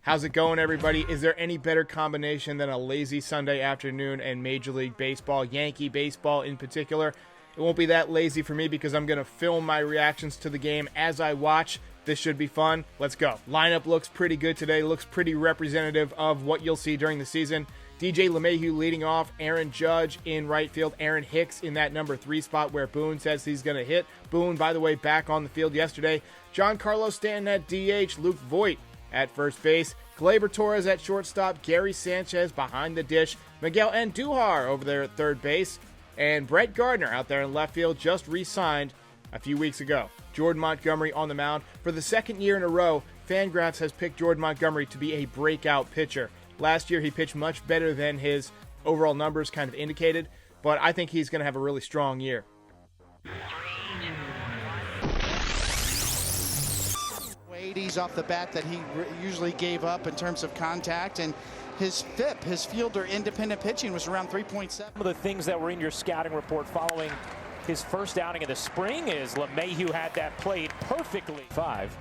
How's it going, everybody? Is there any better combination than a lazy Sunday afternoon and Major League Baseball, Yankee baseball in particular? It won't be that lazy for me because I'm going to film my reactions to the game as I watch. This should be fun. Let's go. Lineup looks pretty good today. Looks pretty representative of what you'll see during the season. DJ LeMahieu leading off. Aaron Judge in right field. Aaron Hicks in that number 3 spot where Boone says he's going to hit. Boone, by the way, back on the field yesterday. Giancarlo Stanton at DH. Luke Voit at first base. Gleyber Torres at shortstop. Gary Sanchez behind the dish. Miguel Andujar over there at third base. And Brett Gardner out there in left field, just re-signed a few weeks ago. Jordan Montgomery on the mound. For the second year in a row, Fangraphs has picked Jordan Montgomery to be a breakout pitcher. Last year, he pitched much better than his overall numbers kind of indicated, but I think he's going to have a really strong year. He's off the bat that he usually gave up in terms of contact, and his FIP, his fielder independent pitching, was around 3.7. Some of the things that were in your scouting report following his first outing of the spring is LeMahieu had that played perfectly. 5.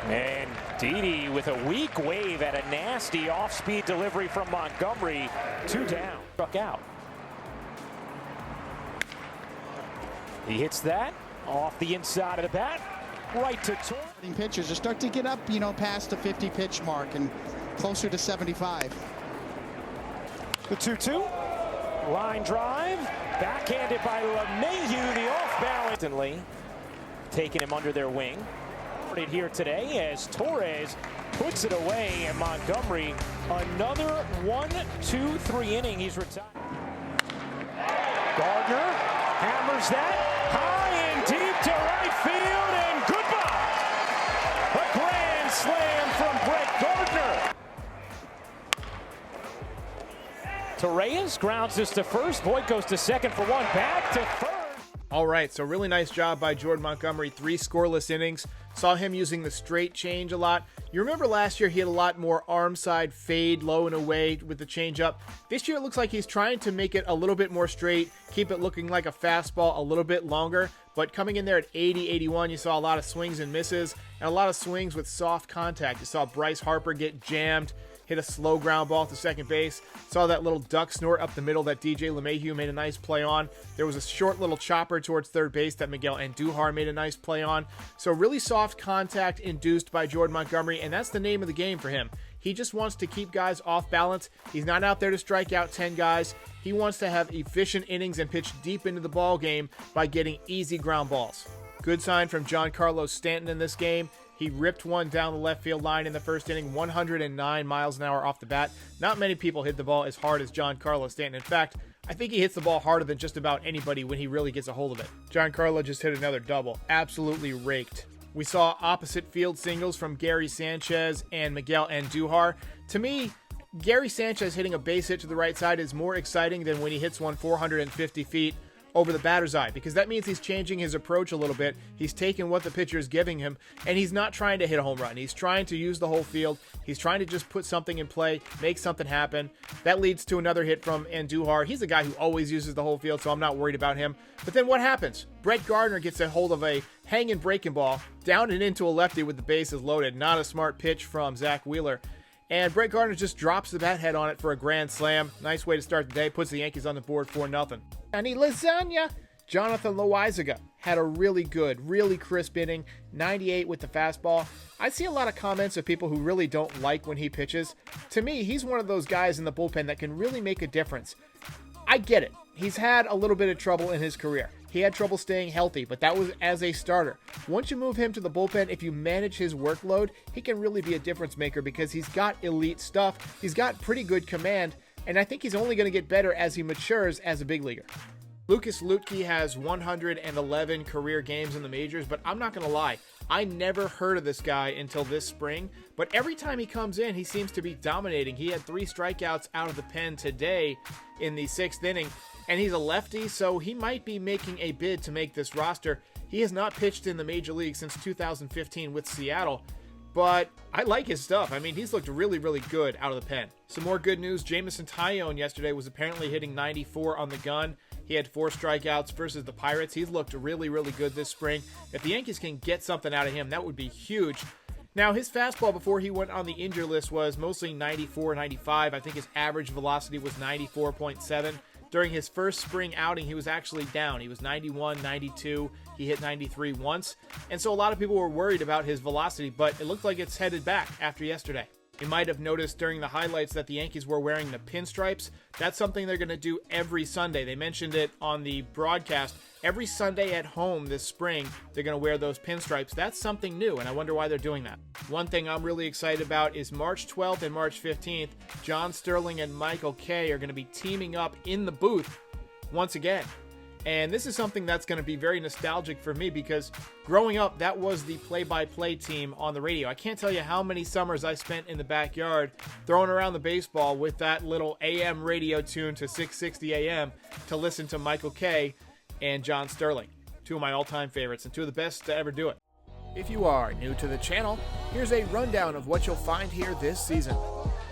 And Didi with a weak wave at a nasty off-speed delivery from Montgomery. 2 down. Struck out. He hits that off the inside of the bat. Right to Torres. Pitchers are starting to get up, past the 50 pitch mark and closer to 75. The 2-2. Line drive. Backhanded by LeMahieu. The off-balance. Taking him under their wing. Here today as Torres puts it away, and Montgomery another 1-2-3 inning. He's retired. Gardner hammers that high and deep to right field, and goodbye. A grand slam from Brett Gardner. Torres grounds this to first. Voit goes to second for one. Back to third. All right, so really nice job by Jordan Montgomery. 3 scoreless innings. Saw him using the straight change a lot. You remember last year he had a lot more arm side fade, low and away with the changeup. This year it looks like he's trying to make it a little bit more straight, keep it looking like a fastball a little bit longer. But coming in there at 80, 81, you saw a lot of swings and misses and a lot of swings with soft contact. You saw Bryce Harper get jammed, hit a slow ground ball to second base. Saw that little duck snort up the middle that DJ LeMahieu made a nice play on. There was a short little chopper towards third base that Miguel Andujar made a nice play on. So really soft contact induced by Jordan Montgomery, and that's the name of the game for him. He just wants to keep guys off balance. He's not out there to strike out 10 guys. He wants to have efficient innings and pitch deep into the ball game by getting easy ground balls. Good sign from Giancarlo Stanton in this game. He ripped one down the left field line in the first inning, 109 miles an hour off the bat. Not many people hit the ball as hard as Giancarlo Stanton. In fact, I think he hits the ball harder than just about anybody when he really gets a hold of it. Giancarlo just hit another double. Absolutely raked. We saw opposite field singles from Gary Sanchez and Miguel Andujar. To me, Gary Sanchez hitting a base hit to the right side is more exciting than when he hits one 450 feet over the batter's eye, because that means he's changing his approach a little bit. He's taking what the pitcher is giving him, and he's not trying to hit a home run. He's trying to use the whole field. He's trying to just put something in play, make something happen. That leads to another hit from Andujar. He's a guy who always uses the whole field, so I'm not worried about him. But then what happens? Brett Gardner gets a hold of a hanging breaking ball, down and into a lefty with the bases loaded. Not a smart pitch from Zach Wheeler. And Brett Gardner just drops the bat head on it for a grand slam. Nice way to start the day. Puts the Yankees on the board 4-0. Johnny Lasagna. Jonathan Loaizaga had a really good, really crisp inning. 98 with the fastball. I see a lot of comments of people who really don't like when he pitches. To me, he's one of those guys in the bullpen that can really make a difference. I get it. He's had a little bit of trouble in his career. He had trouble staying healthy, but that was as a starter. Once you move him to the bullpen, if you manage his workload, he can really be a difference maker because he's got elite stuff. He's got pretty good command, and I think he's only going to get better as he matures as a big leaguer. Lucas Luetke has 111 career games in the majors, but I'm not going to lie. I never heard of this guy until this spring, but every time he comes in, he seems to be dominating. He had 3 strikeouts out of the pen today in the 6th inning, and he's a lefty, so he might be making a bid to make this roster. He has not pitched in the major league since 2015 with Seattle, but I like his stuff. I mean, he's looked really, really good out of the pen. Some more good news. Jameson Taillon yesterday was apparently hitting 94 on the gun. He had 4 strikeouts versus the Pirates. He's looked really, really good this spring. If the Yankees can get something out of him, that would be huge. Now, his fastball before he went on the injury list was mostly 94, 95. I think his average velocity was 94.7. During his first spring outing, he was actually down. He was 91, 92. He hit 93 once. And so a lot of people were worried about his velocity, but it looked like it's headed back after yesterday. You might have noticed during the highlights that the Yankees were wearing the pinstripes. That's something they're going to do every Sunday. They mentioned it on the broadcast. Every Sunday at home this spring, they're going to wear those pinstripes. That's something new, and I wonder why they're doing that. One thing I'm really excited about is March 12th and March 15th, John Sterling and Michael Kay are going to be teaming up in the booth once again. And this is something that's going to be very nostalgic for me because growing up, that was the play-by-play team on the radio. I can't tell you how many summers I spent in the backyard throwing around the baseball with that little AM radio tune to 660 AM to listen to Michael Kay and John Sterling, two of my all-time favorites and two of the best to ever do it. If you are new to the channel, here's a rundown of what you'll find here this season.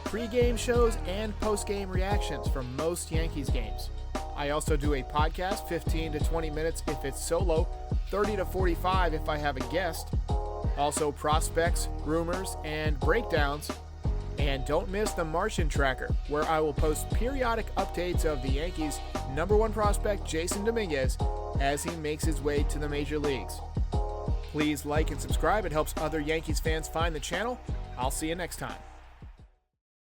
Pre-game shows and post-game reactions from most Yankees games. I also do a podcast, 15 to 20 minutes if it's solo, 30 to 45 if I have a guest. Also prospects, rumors, and breakdowns. And don't miss the Martian Tracker, where I will post periodic updates of the Yankees' #1 prospect, Jason Dominguez, as he makes his way to the major leagues. Please like and subscribe. It helps other Yankees fans find the channel. I'll see you next time.